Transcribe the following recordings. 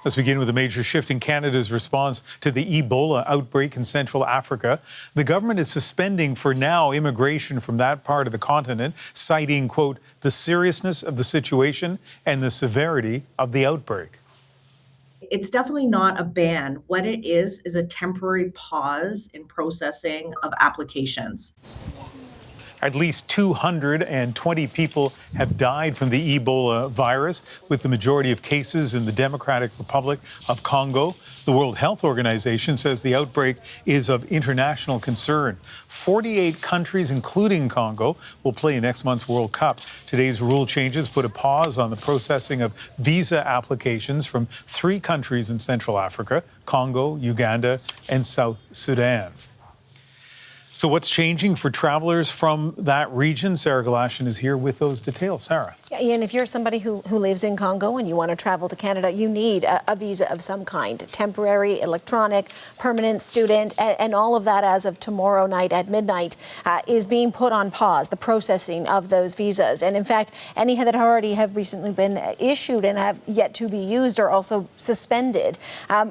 Let's begin with a major shift in Canada's response to the Ebola outbreak in Central Africa. The government is suspending for now immigration from that part of the continent, citing, quote, the seriousness of the situation and the severity of the outbreak. It's definitely not a ban. What it is a temporary pause in processing of applications. At least 220 people have died from the Ebola virus, with the majority of cases in the Democratic Republic of Congo. The World Health Organization says the outbreak is of international concern. 48 countries, including Congo, will play in next month's World Cup. Today's rule changes put a pause on the processing of visa applications from 3 countries in Central Africa: Congo, Uganda, and South Sudan. So what's changing for travelers from that region? Sarah Galashan is here with those details. Sarah. Yeah, Ian, if you're somebody who lives in Congo and you want to travel to Canada, you need a visa of some kind: temporary, electronic, permanent, student, and all of that as of tomorrow night at midnight is being put on pause, the processing of those visas. And in fact, any that already have recently been issued and have yet to be used are also suspended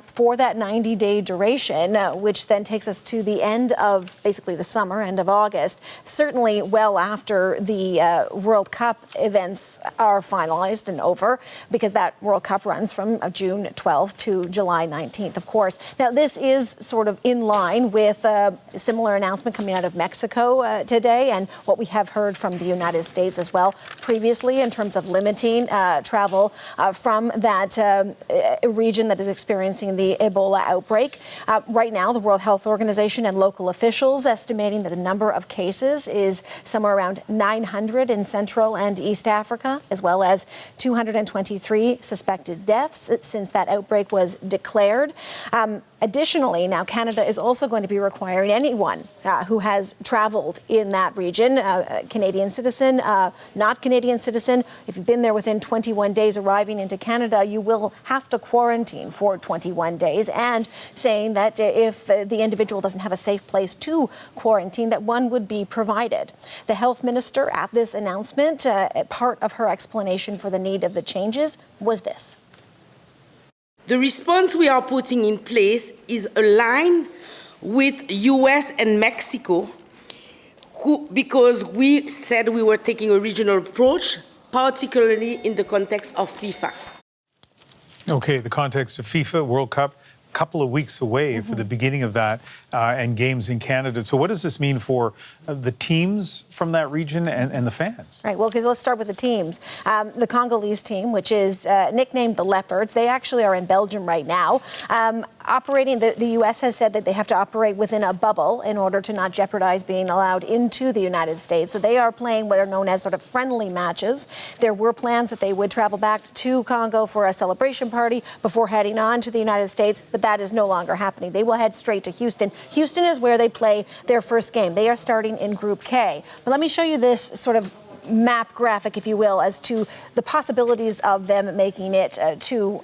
for that 90-day duration, which then takes us to the end of basically the summer, end of August, certainly well after the World Cup events are finalized and over, because that World Cup runs from June 12th to July 19th, of course. Now, this is sort of in line with a similar announcement coming out of Mexico today, and what we have heard from the United States as well previously in terms of limiting travel from that region that is experiencing the Ebola outbreak. Right now, the World Health Organization and local officials estimating that the number of cases is somewhere around 900 in Central and East Africa, as well as 223 suspected deaths since that outbreak was declared. Additionally, now Canada is also going to be requiring anyone who has traveled in that region, Canadian citizen, not Canadian citizen, if you've been there within 21 days arriving into Canada, you will have to quarantine for 21 days, and saying that if the individual doesn't have a safe place to quarantine, that one would be provided. The health minister at this announcement, part of her explanation for the need of the changes was this. The response we are putting in place is aligned with US and Mexico, because we said we were taking a regional approach, particularly in the context of FIFA. Okay, the context of FIFA World Cup, a couple of weeks away for the beginning of that and games in Canada. So what does this mean for the teams from that region and the fans? Right, well, because let's start with the teams. The Congolese team, which is nicknamed the Leopards, they actually are in Belgium right now. Operating, the U.S. has said that they have to operate within a bubble in order to not jeopardize being allowed into the United States. So they are playing what are known as sort of friendly matches. There were plans that they would travel back to Congo for a celebration party before heading on to the United States, but that is no longer happening. They will head straight to Houston. Houston is where they play their first game. They are starting in Group K. But let me show you this sort of map graphic, if you will, as to the possibilities of them making it to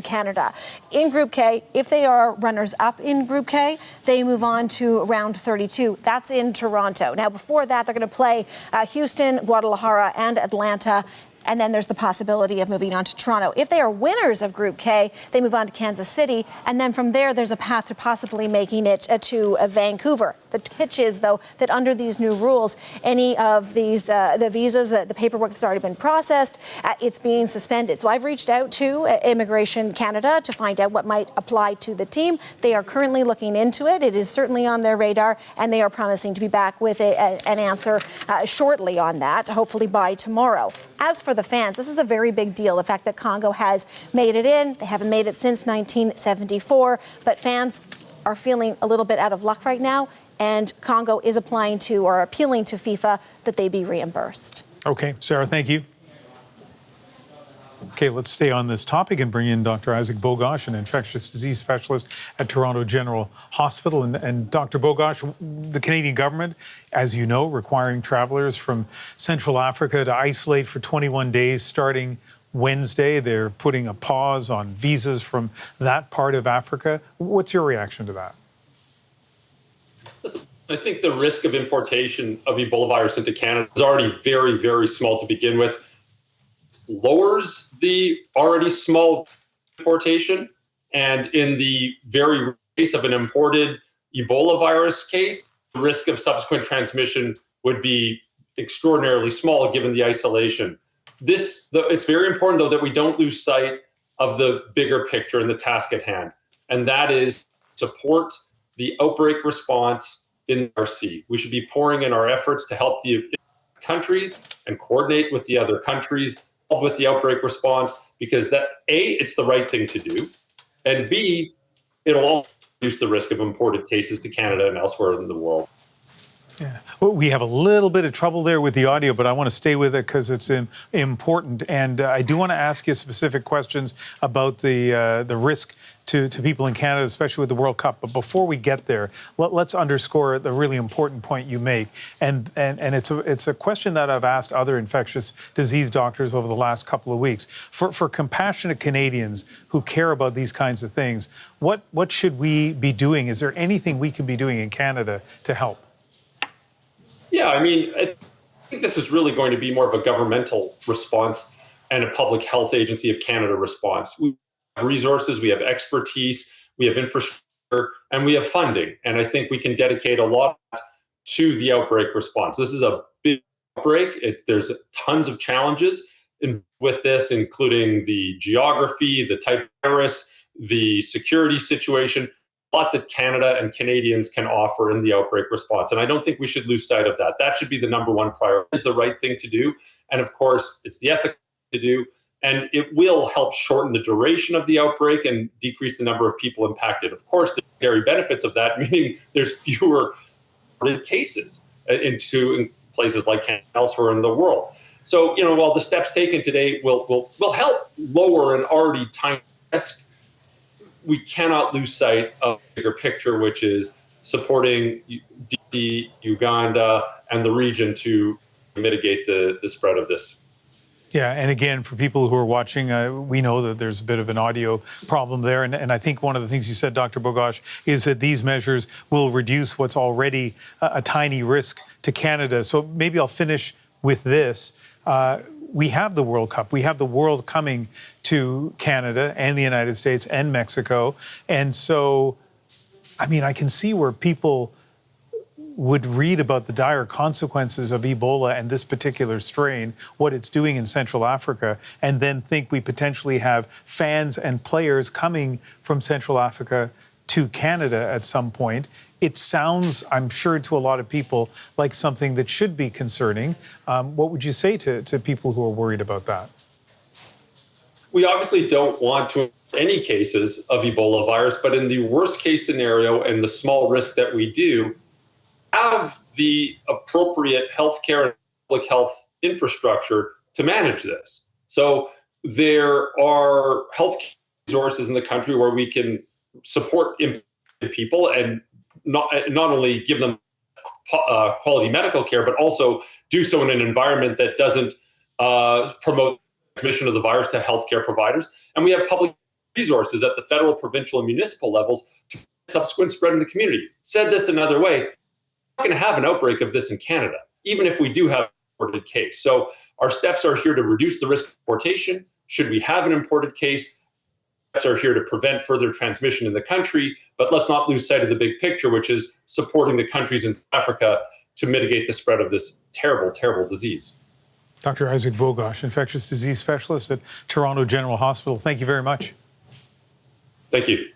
Canada. In Group K, if they are runners-up in Group K, they move on to round 32. That's in Toronto. Now, before that, they're going to play Houston, Guadalajara, and Atlanta. And then there's the possibility of moving on to Toronto. If they are winners of Group K, they move on to Kansas City. And then from there, there's a path to possibly making it to Vancouver. The hitch is, though, that under these new rules, any of these, the visas, the paperwork that's already been processed, it's being suspended. So I've reached out to Immigration Canada to find out what might apply to the team. They are currently looking into it. It is certainly on their radar, and they are promising to be back with an answer shortly on that, hopefully by tomorrow. As for the fans, this is a very big deal. The fact that Congo has made it in, they haven't made it since 1974, but fans are feeling a little bit out of luck right now, and Congo is applying to or appealing to FIFA that they be reimbursed. Okay, Sarah, thank you. Okay, let's stay on this topic and bring in Dr. Isaac Bogosh, an infectious disease specialist at Toronto General Hospital. And Dr. Bogosh, the Canadian government, as you know, requiring travelers from Central Africa to isolate for 21 days starting Wednesday. They're putting a pause on visas from that part of Africa. What's your reaction to that? Listen, I think the risk of importation of Ebola virus into Canada is already very, very small to begin with. Lowers the already small importation. And in the very rare case of an imported Ebola virus case, the risk of subsequent transmission would be extraordinarily small given the isolation. It's very important, though, that we don't lose sight of the bigger picture and the task at hand, and that is support the outbreak response in RC. We should be pouring in our efforts to help the countries and coordinate with the other countries with the outbreak response, because that, A, it's the right thing to do, and B, it'll also reduce the risk of imported cases to Canada and elsewhere in the world. Yeah. Well, we have a little bit of trouble there with the audio, but I want to stay with it because it's important. And I do want to ask you specific questions about the risk to people in Canada, especially with the World Cup. But before we get there, let's underscore the really important point you make. And it's a question that I've asked other infectious disease doctors over the last couple of weeks. For compassionate Canadians who care about these kinds of things, what should we be doing? Is there anything we can be doing in Canada to help? Yeah, I mean, I think this is really going to be more of a governmental response and a Public Health Agency of Canada response. We have resources, we have expertise, we have infrastructure, and we have funding. And I think we can dedicate a lot to the outbreak response. This is a big outbreak. There's tons of challenges with this, including the geography, the type of virus, the security situation. A lot that Canada and Canadians can offer in the outbreak response. And I don't think we should lose sight of that. That should be the number one priority. It's the right thing to do. And of course, it's the ethical thing to do. And it will help shorten the duration of the outbreak and decrease the number of people impacted. Of course, the very benefits of that, meaning there's fewer cases in places like Canada and elsewhere in the world. So, while the steps taken today will help lower an already tiny risk, we cannot lose sight of the bigger picture, which is supporting DC, Uganda, and the region to mitigate the spread of this. Yeah, and again, for people who are watching, we know that there's a bit of an audio problem there. And I think one of the things you said, Dr. Bogosh, is that these measures will reduce what's already a tiny risk to Canada. So maybe I'll finish with this. We have the World Cup. We have the world coming to Canada and the United States and Mexico. And so, I mean, I can see where people would read about the dire consequences of Ebola and this particular strain, what it's doing in Central Africa, and then think we potentially have fans and players coming from Central Africa to Canada at some point. It sounds, I'm sure, to a lot of people like something that should be concerning. What would you say to people who are worried about that? We obviously don't want to any cases of Ebola virus, but in the worst case scenario and the small risk that we do, have the appropriate healthcare and public health infrastructure to manage this. So there are health resources in the country where we can support people and not only give them quality medical care, but also do so in an environment that doesn't promote transmission of the virus to healthcare providers. And we have public resources at the federal, provincial, and municipal levels to subsequent spread in the community. Said this another way, we're not going to have an outbreak of this in Canada, even if we do have an imported case. So our steps are here to reduce the risk of importation. Should we have an imported case, are here to prevent further transmission in the country, but let's not lose sight of the big picture, which is supporting the countries in Africa to mitigate the spread of this terrible, terrible disease. Dr. Isaac Bogosh, infectious disease specialist at Toronto General Hospital. Thank you very much. Thank you.